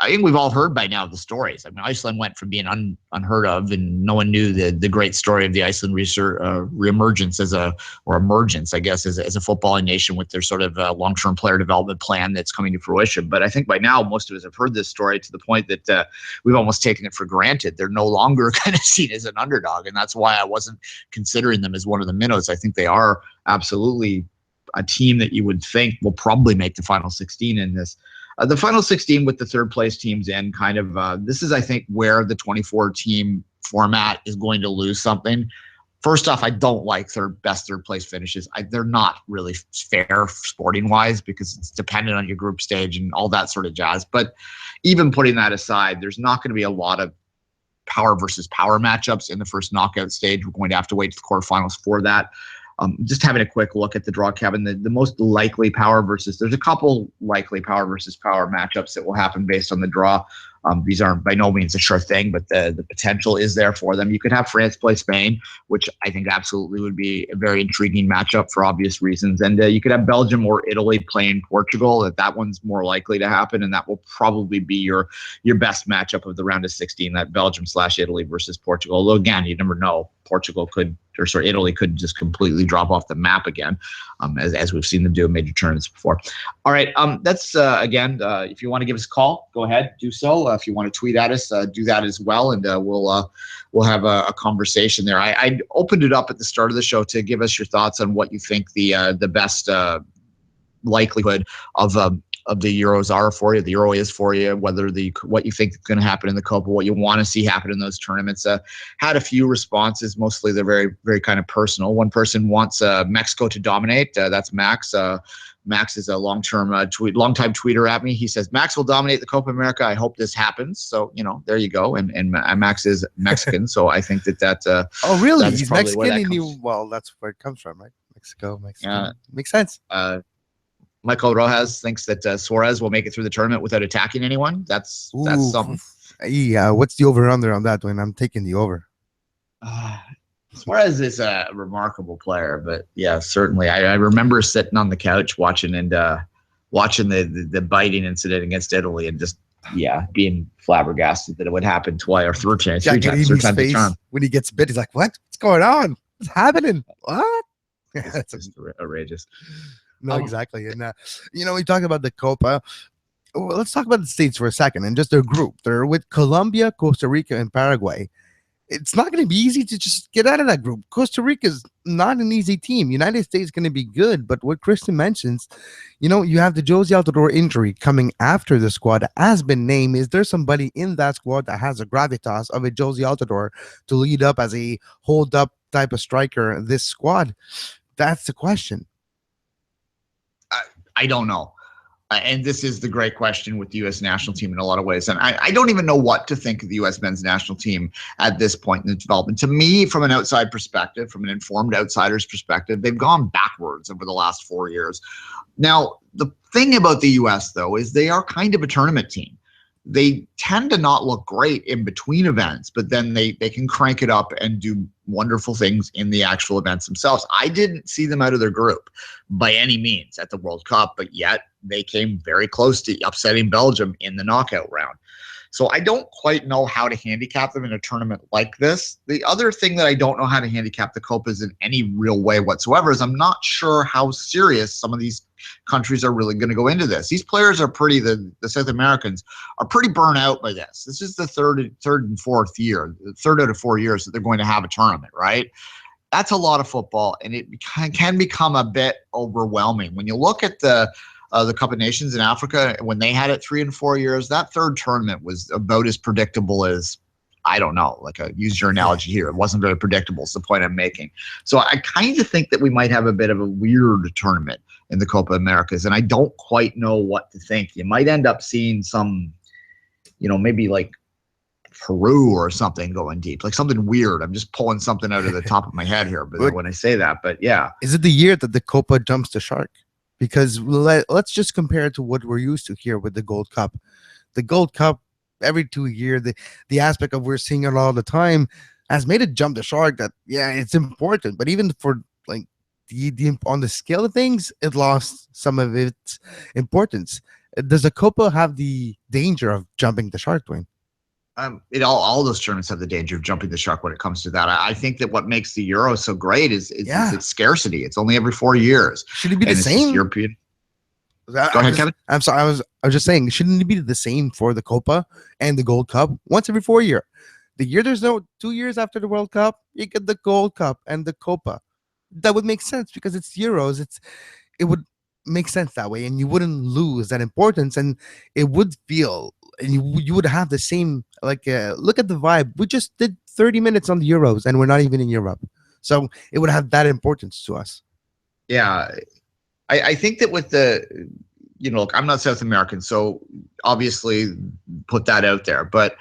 I think we've all heard by now the stories. I mean, Iceland went from being unheard of, and no one knew the great story of the Iceland reemergence emergence, I guess, as a footballing nation with their sort of long-term player development plan that's coming to fruition. But I think by now most of us have heard this story to the point that we've almost taken it for granted. They're no longer kind of seen as an underdog, and that's why I wasn't considering them as one of the minnows. I think they are absolutely a team that you would think will probably make the final 16 in this. The final 16 with the third place teams in kind of, this is, I think, where the 24 team format is going to lose something. First off, I don't like third place finishes. They're not really fair sporting wise because it's dependent on your group stage and all that sort of jazz. But even putting that aside, there's not going to be a lot of power versus power matchups in the first knockout stage. We're going to have to wait to the quarterfinals for that. Just having a quick look at the draw, Kevin, the most likely there's a couple likely power versus power matchups that will happen based on the draw. These aren't by no means a sure thing, but the potential is there for them. You could have France play Spain, which I think absolutely would be a very intriguing matchup for obvious reasons. And you could have Belgium or Italy playing Portugal. That one's more likely to happen, and that will probably be your best matchup of the round of 16, that Belgium/Italy versus Portugal. Although, again, you never know. Italy could just completely drop off the map again, as we've seen them do in major tournaments before. All right, that's again. If you want to give us a call, go ahead, do so. If you want to tweet at us, do that as well, and we'll have a conversation there. I opened it up at the start of the show to give us your thoughts on what you think the best likelihood of the Euros are for you, the Euro is for you, what you think is going to happen in the Copa, what you want to see happen in those tournaments. Had a few responses. Mostly they're very, very kind of personal. One person wants Mexico to dominate. That's Max. Max is a long-time tweeter at me. He says, Max will dominate the Copa America. I hope this happens. So, there you go. And Max is Mexican. So I think that oh, really? He's Mexican? Well, that's where it comes from, right? Mexico. Makes sense. Michael Rojas thinks that Suarez will make it through the tournament without attacking anyone. That's something. Yeah, what's the over-under on that one? I'm taking the over. Suarez is a remarkable player, but yeah, certainly. I remember sitting on the couch watching the biting incident against Italy and just being flabbergasted that it would happen twice or three times. The charm. When he gets bit, he's like, "What? What's going on? What's happening? What?" It's just outrageous. No, exactly. And, we talk about the Copa. Well, let's talk about the States for a second and just their group. They're with Colombia, Costa Rica, and Paraguay. It's not going to be easy to just get out of that group. Costa Rica is not an easy team. United States is going to be good. But what Kristen mentions, you have the Jozy Altidore injury coming after the squad that has been named. Is there somebody in that squad that has a gravitas of a Jozy Altidore to lead up as a hold-up type of striker in this squad? That's the question. I don't know. And this is the great question with the U.S. national team in a lot of ways. And I don't even know what to think of the U.S. men's national team at this point in the development. To me, from an outside perspective, from an informed outsider's perspective, they've gone backwards over the last 4 years. Now, the thing about the U.S., though, is they are kind of a tournament team. They tend to not look great in between events, but then they can crank it up and do wonderful things in the actual events themselves. I didn't see them out of their group by any means at the World Cup, but yet they came very close to upsetting Belgium in the knockout round. So I don't quite know how to handicap them in a tournament like this. The other thing that I don't know how to handicap the Copas in any real way whatsoever is I'm not sure how serious some of these countries are really going to go into this. These players are the South Americans are pretty burnt out by this. This is the third and fourth year, the third out of 4 years that they're going to have a tournament, right? That's a lot of football, and it can become a bit overwhelming. When you look at the Cup of Nations in Africa, when they had it 3 and 4 years, that third tournament was about as predictable as, I don't know, use your analogy here. It wasn't very predictable is the point I'm making. So I kind of think that we might have a bit of a weird tournament in the Copa Americas, and I don't quite know what to think. You might end up seeing some, maybe like Peru or something going deep, like something weird. I'm just pulling something out of the top of my head here, but when I say that, but yeah. Is it the year that the Copa jumps the shark? Because let's just compare it to what we're used to here with the Gold Cup. The Gold Cup, every 2 years, the aspect of we're seeing it all the time has made it jump the shark that, it's important. But even for on the scale of things, it lost some of its importance. Does the Copa have the danger of jumping the shark, Dwayne? All those tournaments have the danger of jumping the shark when it comes to that. I think that what makes the Euro so great is its scarcity. It's only every 4 years. Should it be the same? European. Go ahead, Kevin. I'm sorry. I was just saying, shouldn't it be the same for the Copa and the Gold Cup? Once every 4 years. The year there's no 2 years after the World Cup, you get the Gold Cup and the Copa. That would make sense because it's Euros. It would make sense that way, and you wouldn't lose that importance, and it would feel, and you would have the same, like, look at the vibe. We just did 30 minutes on the Euros, and we're not even in Europe, so it would have that importance to us. Yeah, I think that with the, look, I'm not South American, so obviously put that out there, but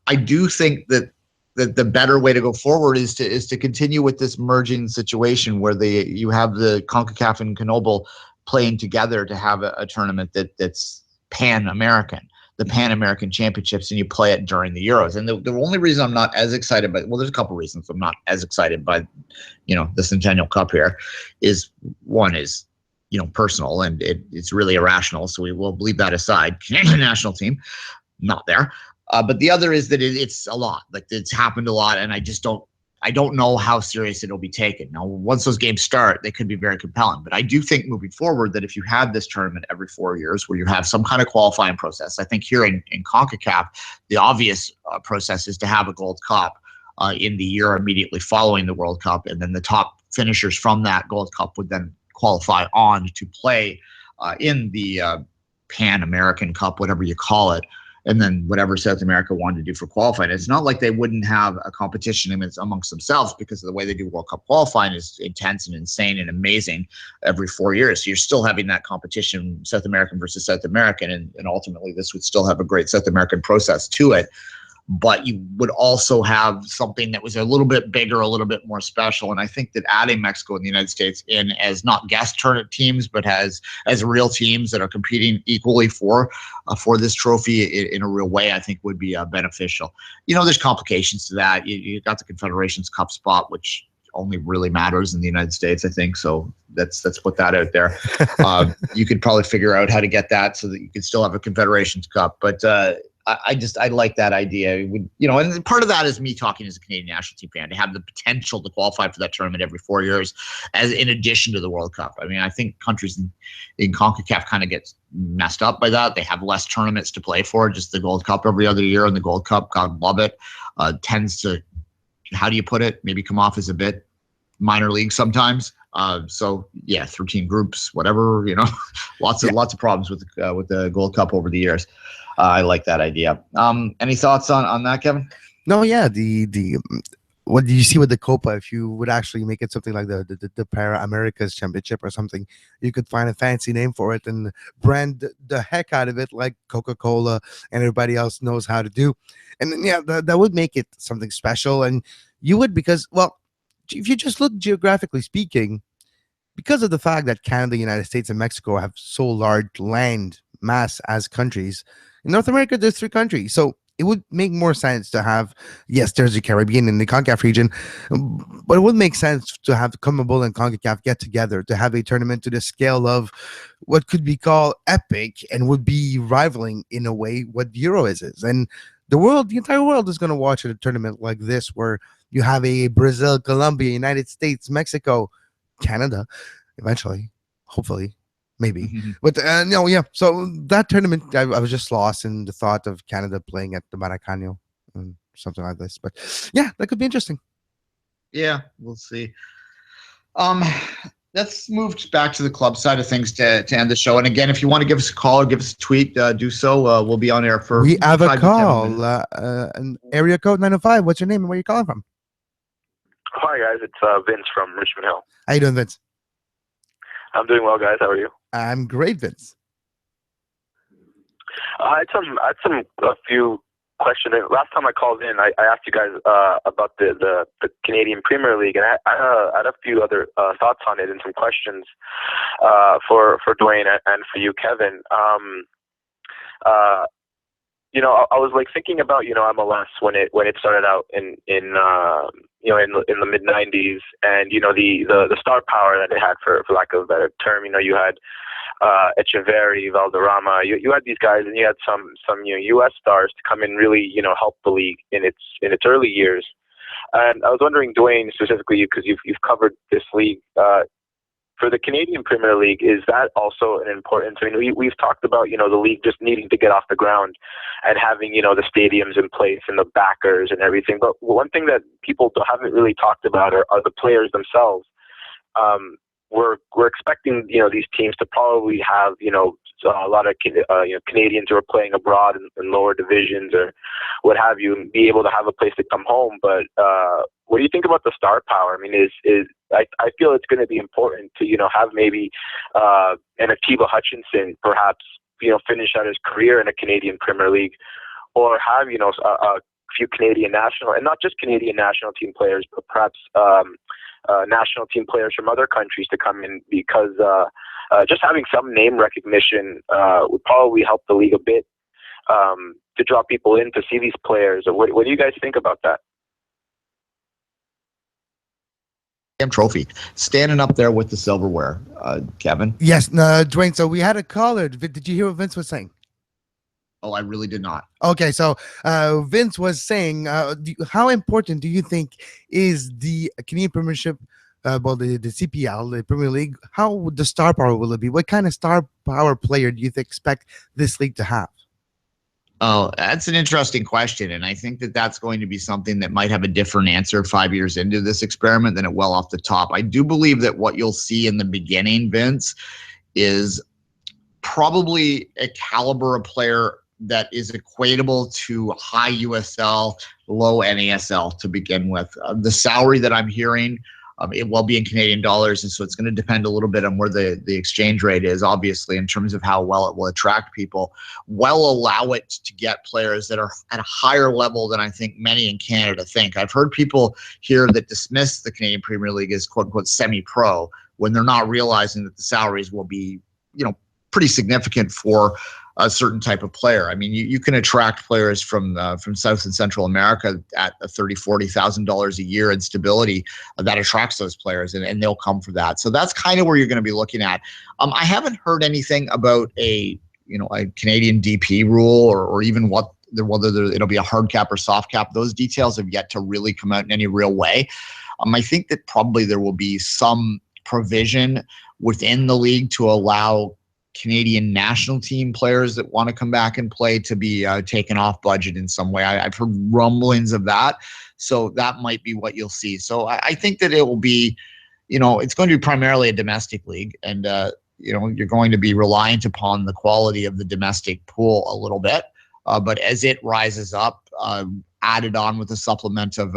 I do think that the better way to go forward is to continue with this merging situation where you have the CONCACAF and CONMEBOL playing together to have a tournament that's Pan-American, the Pan-American Championships, and you play it during the Euros. And the only reason I'm not as excited there's a couple reasons I'm not as excited by, the Centennial Cup here is, one is, personal, and it's really irrational. So we will leave that aside. Canadian national team, not there. But the other is that it's a lot. Like, it's happened a lot, and I don't know how serious it'll be taken. Now, once those games start, they could be very compelling. But I do think moving forward that if you had this tournament every 4 years where you have some kind of qualifying process, I think here in CONCACAF, the obvious process is to have a Gold Cup in the year immediately following the World Cup, and then the top finishers from that Gold Cup would then qualify on to play in the Pan-American Cup, whatever you call it, and then whatever South America wanted to do for qualifying. It's not like they wouldn't have a competition amongst themselves, because of the way they do World Cup qualifying is intense and insane and amazing every 4 years. So you're still having that competition, South American versus South American, and ultimately this would still have a great South American process to it. But you would also have something that was a little bit bigger, a little bit more special. And I think that adding Mexico and the United States in as not guest tournament teams, but as real teams that are competing equally for this trophy in a real way, I think would be beneficial. There's complications to that. You got the Confederations Cup spot, which only really matters in the United States, I think. So let's put that out there. You could probably figure out how to get that so that you could still have a Confederations Cup. But I like that idea. It would, and part of that is me talking as a Canadian national team fan, to have the potential to qualify for that tournament every 4 years, as in addition to the World Cup. I mean, I think countries in CONCACAF kind of get messed up by that. They have less tournaments to play for, just the Gold Cup every other year, and the Gold Cup, God love it, tends to, how do you put it, maybe come off as a bit minor league sometimes. So yeah, 13 groups, whatever, lots of problems with the Gold Cup over the years. I like that idea. Any thoughts on that, Kevin? No, yeah. What do you see with the Copa? If you would actually make it something like the Para Americas Championship or something, you could find a fancy name for it and brand the heck out of it, like Coca-Cola and everybody else knows how to do. And then, yeah, that would make it something special. And you would, because, well, if you just look geographically speaking, because of the fact that Canada, United States, and Mexico have so large land mass as countries, in North America, there's 3 countries. So it would make more sense to have, yes, there's the Caribbean and the CONCACAF region, but it would make sense to have CONMEBOL and CONCACAF get together to have a tournament to the scale of what could be called epic and would be rivaling in a way what Euro is. And the entire world is going to watch a tournament like this, where you have a Brazil, Colombia, United States, Mexico, Canada, eventually, hopefully. Maybe. Mm-hmm. But no, yeah. So that tournament, I was just lost in the thought of Canada playing at the Maracanã and something like this. But yeah, that could be interesting. Yeah, we'll see. Let's move back to the club side of things to end the show. And again, if you want to give us a call or give us a tweet, do so. We'll be on air for. We have a call. An area code 905. What's your name and where are you calling from? Hi guys, it's Vince from Richmond Hill. How you doing, Vince? I'm doing well, guys. How are you? I'm great, Vince. I had a few questions. Last time I called in, I asked you guys about the Canadian Premier League, and I had a few other thoughts on it and some questions for Duane and for you, Kevin. I was like thinking about MLS when it started out in the mid '90s, and the star power that it had, for lack of a better term. You had Echeverri, Valderrama. You had these guys, and you had some U.S. stars to come in, really help the league in its early years. And I was wondering, Duane, specifically, because you've covered this league. For the Canadian Premier League, is that also an importance? I mean, we've talked about, the league just needing to get off the ground and having, the stadiums in place and the backers and everything. But one thing that people haven't really talked about are the players themselves. We're expecting, these teams to probably have, a lot of Canadians who are playing abroad in lower divisions or what have you, and be able to have a place to come home. But what do you think about the star power? I mean, I feel it's going to be important to have maybe an Atiba Hutchinson perhaps finish out his career in a Canadian Premier League, or have a few Canadian national, and not just Canadian national team players, but perhaps national team players from other countries to come in, because just having some name recognition would probably help the league a bit to draw people in to see these players. What do you guys think about that? Trophy standing up there with the silverware, Kevin. Yes, Duane. So we had a caller. Did you hear what Vince was saying? Oh, I really did not. Okay, so Vince was saying, how important do you think is the Canadian Premiership, the CPL, the Premier League? How the star power will it be? What kind of star power player do you expect this league to have? Oh, that's an interesting question. And I think that that's going to be something that might have a different answer 5 years into this experiment than it will off the top. I do believe that what you'll see in the beginning, Vince, is probably a caliber of player that is equatable to high USL, low NASL to begin with. The salary that I'm hearing, it will be in Canadian dollars, and so it's going to depend a little bit on where the exchange rate is, obviously, in terms of how well it will attract people. Will allow it to get players that are at a higher level than I think many in Canada think. I've heard people here that dismiss the Canadian Premier League as quote-unquote semi-pro when they're not realizing that the salaries will be, pretty significant for a certain type of player. I mean, you can attract players from South and Central America at $30,000-$40,000 a year in stability that attracts those players, and they'll come for that. So that's kind of where you're going to be looking at. I haven't heard anything about a Canadian DP rule or even whether it'll be a hard cap or soft cap. Those details have yet to really come out in any real way. I think that probably there will be some provision within the league to allow Canadian national team players that want to come back and play to be taken off budget in some way. I've heard rumblings of that. So that might be what you'll see. So I think that it will be, it's going to be primarily a domestic league. And, you're going to be reliant upon the quality of the domestic pool a little bit. But as it rises up, added on with a supplement of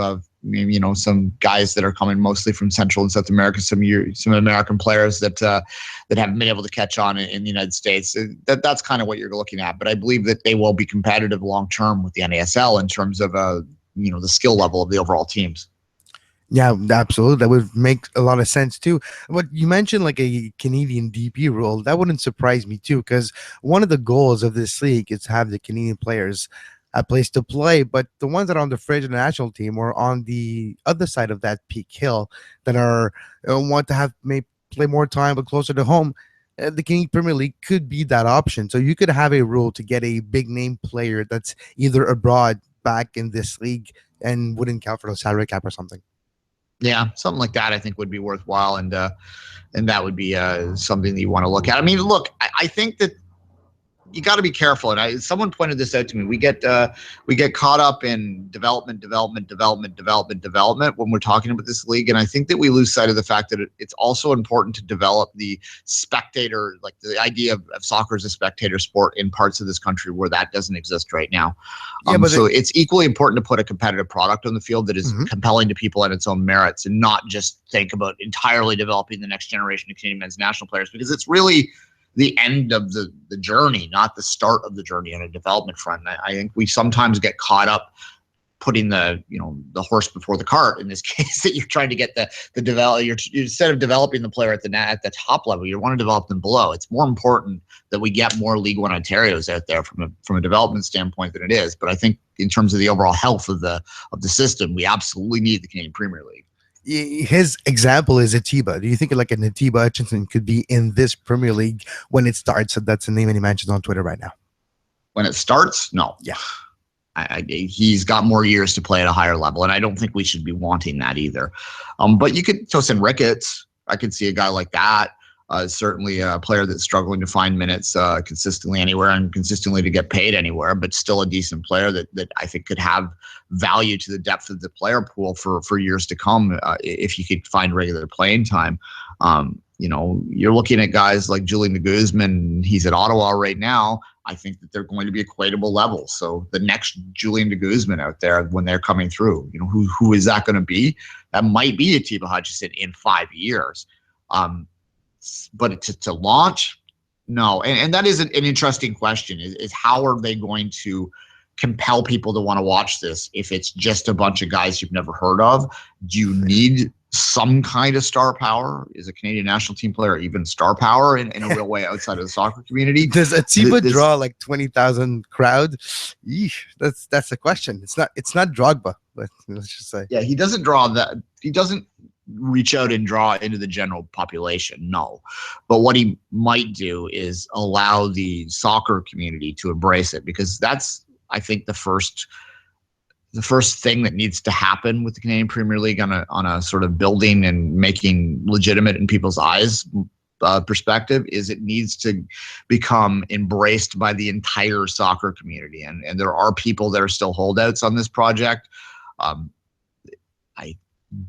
some guys that are coming mostly from Central and South America, some American players that haven't been able to catch on in the United States. That's kind of what you're looking at. But I believe that they will be competitive long term with the NASL in terms of the skill level of the overall teams. Yeah, absolutely. That would make a lot of sense too. But you mentioned like a Canadian DP rule. That wouldn't surprise me too, because one of the goals of this league is to have the Canadian players a place to play, but the ones that are on the fringe of the national team or on the other side of that peak hill that are want to have play more time but closer to home, the Canadian Premier League could be that option. So you could have a rule to get a big name player that's either abroad back in this league and wouldn't count for the salary cap or something. Yeah, something like that I think would be worthwhile, and that would be something that you want to look at. I mean, look, I think that you got to be careful. And someone pointed this out to me. We get caught up in development when we're talking about this league. And I think that we lose sight of the fact that it's also important to develop the spectator, like the idea of soccer as a spectator sport in parts of this country where that doesn't exist right now. So it's equally important to put a competitive product on the field that is compelling to people on its own merits, and not just think about entirely developing the next generation of Canadian men's national players, because it's really the end of the journey, not the start of the journey on a development front. And I think we sometimes get caught up putting the horse before the cart in this case, that you're trying to get the develop. You're instead of developing the player at the top level, you want to develop them below. It's more important that we get more League One Ontarios out there from a development standpoint than it is. But I think in terms of the overall health of the system, we absolutely need the Canadian Premier League. his example is Atiba. Do you think like an Atiba Hutchinson could be in this Premier League when it starts? So that's the name he mentions on Twitter right now. When it starts, no. Yeah. He's got more years to play at a higher level, and I don't think we should be wanting that either. But you could, Tosin Ricketts, I could see a guy like that. Certainly a player that's struggling to find minutes consistently anywhere and consistently to get paid anywhere, but still a decent player that I think could have value to the depth of the player pool for years to come if you could find regular playing time. You're looking at guys like Julian de Guzman. He's at Ottawa right now. I think that they're going to be equatable levels. So the next Julian de Guzman out there when they're coming through, who is that going to be? That might be Atiba Hutchinson in 5 years. But to launch, no. And that is an interesting question is how are they going to compel people to want to watch this if it's just a bunch of guys you've never heard of? Do you need some kind of star power? Is a Canadian national team player even star power in a real way outside of the soccer community? Does Atiba draw like 20,000 crowd? Yeesh, that's a question. It's not Drogba, but let's just say. Yeah, he doesn't draw that. He doesn't reach out and draw into the general population, no. But what he might do is allow the soccer community to embrace it, because that's, I think, the first thing that needs to happen with the Canadian Premier League on a sort of building and making legitimate in people's eyes perspective is it needs to become embraced by the entire soccer community. And there are people that are still holdouts on this project. I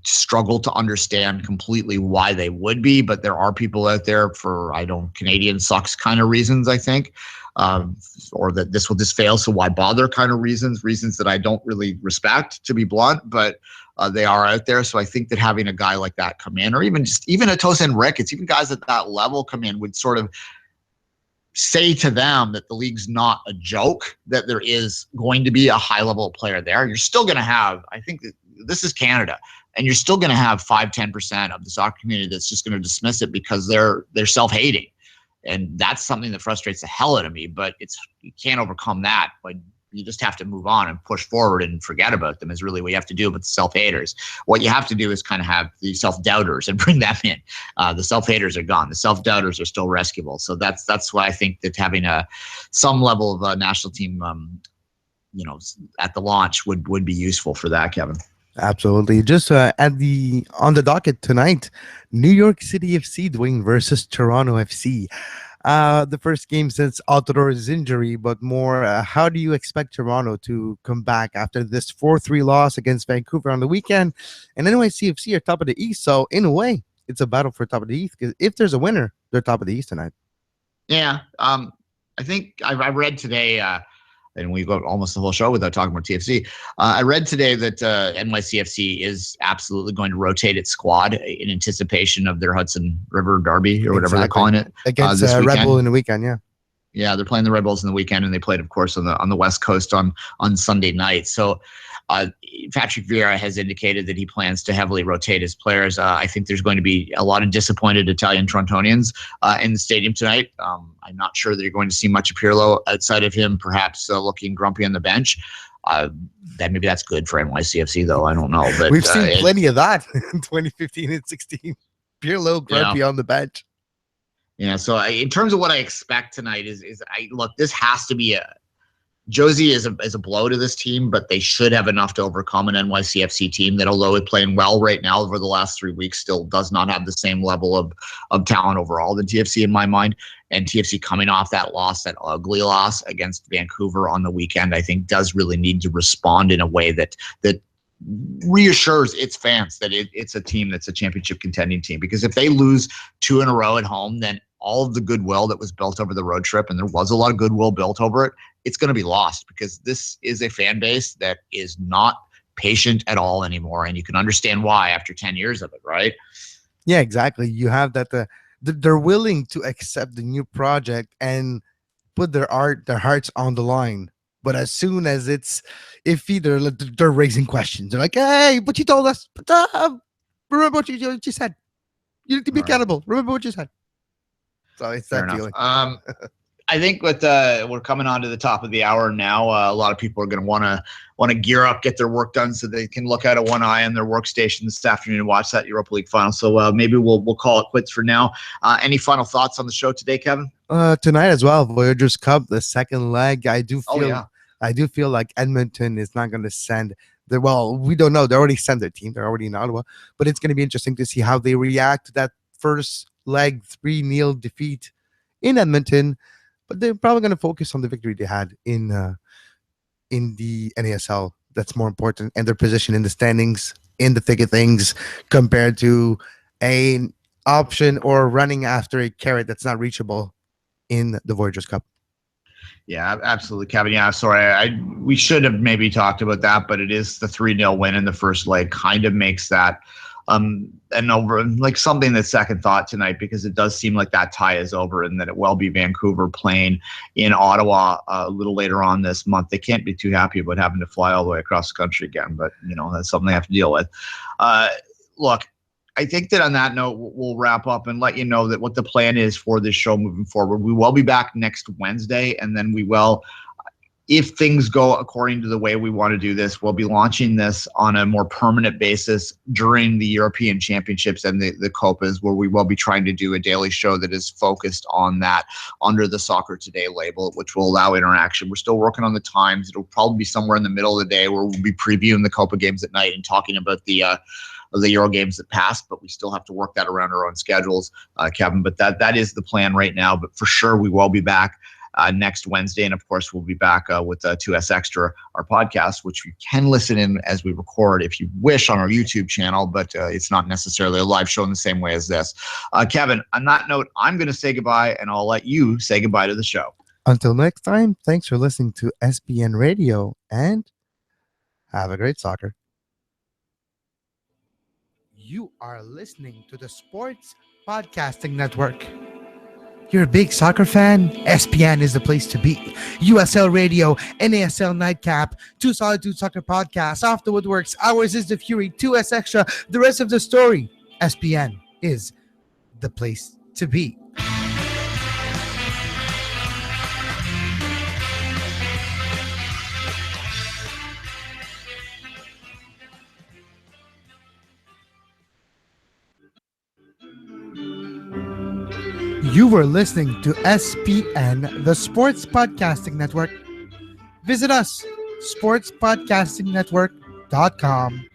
struggle to understand completely why they would be, but there are people out there for, Canadian sucks kind of reasons, I think. Or that this will just fail, so why bother kind of reasons that I don't really respect, to be blunt, but they are out there. So I think that having a guy like that come in, or even a Tosin Ricketts, even guys at that level come in, would sort of say to them that the league's not a joke, that there is going to be a high level player there. You're still going to have, I think that this is Canada, and you're still going to have 5-10% of the soccer community that's just going to dismiss it because they're self-hating. And that's something that frustrates the hell out of me, but you can't overcome that. But you just have to move on and push forward and forget about them is really what you have to do with the self-haters. What you have to do is kind of have the self-doubters and bring them in. The self-haters are gone. The self-doubters are still rescuable. So that's why I think that having some level of a national team, at the launch would be useful for that, Kevin. Absolutely. Just on the docket tonight, New York City FC Duane versus Toronto FC. The first game since Altidor's injury, but more, how do you expect Toronto to come back after this 4-3 loss against Vancouver on the weekend? And NYCFC are top of the East, so in a way, it's a battle for top of the East, because if there's a winner, they're top of the East tonight. Yeah, I think I read today, and we go almost the whole show without talking about TFC. I read today that NYCFC is absolutely going to rotate its squad in anticipation of their Hudson River Derby, or whatever they're calling it, against Red Bull in the weekend. Yeah, they're playing the Red Bulls in the weekend, and they played, of course, on the West Coast on Sunday night. So Patrick Vieira has indicated that he plans to heavily rotate his players. I think there's going to be a lot of disappointed Italian Torontonians in the stadium tonight. I'm not sure that you're going to see much of Pirlo outside of him, perhaps looking grumpy on the bench. Maybe that's good for NYCFC, though. I don't know. But we've seen plenty of that in 2015 and 16. Pirlo grumpy on the bench. Yeah, so in terms of what I expect tonight look, this has to be Josie is a blow to this team, but they should have enough to overcome an NYCFC team that, although it's playing well right now over the last 3 weeks, still does not have the same level of talent overall than TFC in my mind. And TFC coming off that ugly loss against Vancouver on the weekend, I think does really need to respond in a way that reassures its fans that it's a team that's a championship contending team. Because if they lose 2 in a row at home, then all of the goodwill that was built over the road trip, and there was a lot of goodwill built over it, it's going to be lost, because this is a fan base that is not patient at all anymore. And you can understand why after 10 years of it, right? Yeah, exactly. You have that they're willing to accept the new project and put their hearts on the line. But as soon as it's iffy, they're raising questions. They're like, hey, but you told us. But, remember what you said. You need to be accountable. Remember what you said. So it's that feeling. I think with we're coming on to the top of the hour now. A lot of people are going to want to gear up, get their work done, so they can look out of one eye on their workstation this afternoon and watch that Europa League final. So maybe we'll call it quits for now. Any final thoughts on the show today, Kevin? Tonight as well, Voyagers Cup, the second leg. I do feel like Edmonton is not going to send. We don't know. They already sent their team. They're already in Ottawa, but it's going to be interesting to see how they react to that first leg 3-0 defeat in Edmonton. But they're probably going to focus on the victory they had in the NASL. That's more important, and their position in the standings, in the thick of things, compared to an option or running after a carrot that's not reachable in the Voyagers Cup. Yeah, absolutely, Kevin. Yeah, sorry, we should have maybe talked about that, but it is the 3-0 win in the first leg kind of makes that and over like something that's second thought tonight, because it does seem like that tie is over and that it will be Vancouver playing in Ottawa a little later on this month. They can't be too happy about having to fly all the way across the country again, but that's something they have to deal with. Look, I think that on that note, we'll wrap up and let you know that what the plan is for this show moving forward. We will be back next Wednesday, and then we will, if things go according to the way we want to do this, we'll be launching this on a more permanent basis during the European Championships and the Copas, where we will be trying to do a daily show that is focused on that under the Soccer Today label, which will allow interaction. We're still working on the times. It'll probably be somewhere in the middle of the day where we'll be previewing the Copa games at night and talking about the Euro games that passed, but we still have to work that around our own schedules, Kevin. But that is the plan right now. But for sure, we will be back next Wednesday. And of course, we'll be back with 2S Extra, our podcast, which you can listen in as we record if you wish on our YouTube channel, but it's not necessarily a live show in the same way as this. Kevin, on that note, I'm going to say goodbye, and I'll let you say goodbye to the show. Until next time, thanks for listening to SPN Radio, and have a great soccer. You are listening to the Sports Podcasting Network. You're a big soccer fan? SPN is the place to be. USL Radio, NASL Nightcap, Two Solitudes Soccer Podcast, Off the Woodworks, Ours is the Fury, 2S Extra, the rest of the story. SPN is the place to be. You were listening to SPN, the Sports Podcasting Network. Visit us, sportspodcastingnetwork.com.